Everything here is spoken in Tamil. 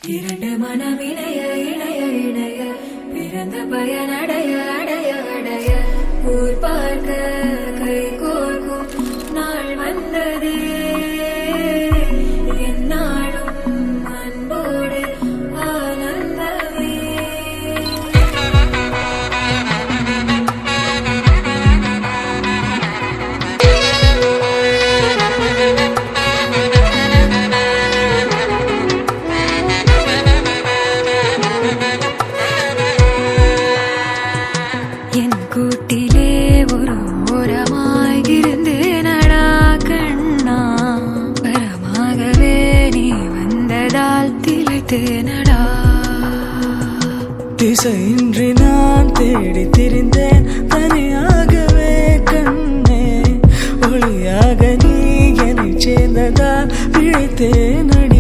இரண்டு மனம் இணைய இணைய இணைய பிறந்த பயன் அடைய அடைய அடைய ஊர் பார்க்க கை கோர்க்கும் நாள் வந்ததே என்னாலும் அன்போடு ஆனந்தமே. என் கூட்டிலே ஒரு ஓரமாய் இருந்தேனடா கண்ணா, வரமாகவே நீ வந்ததால் திளைத்தேனடா. திசையின்றி நான் தேடி திரிந்தேன் தனியாகவே கண்ணே, ஒளியாக நீ என்னை சேர்ந்ததால் பிழைத்தேனடா.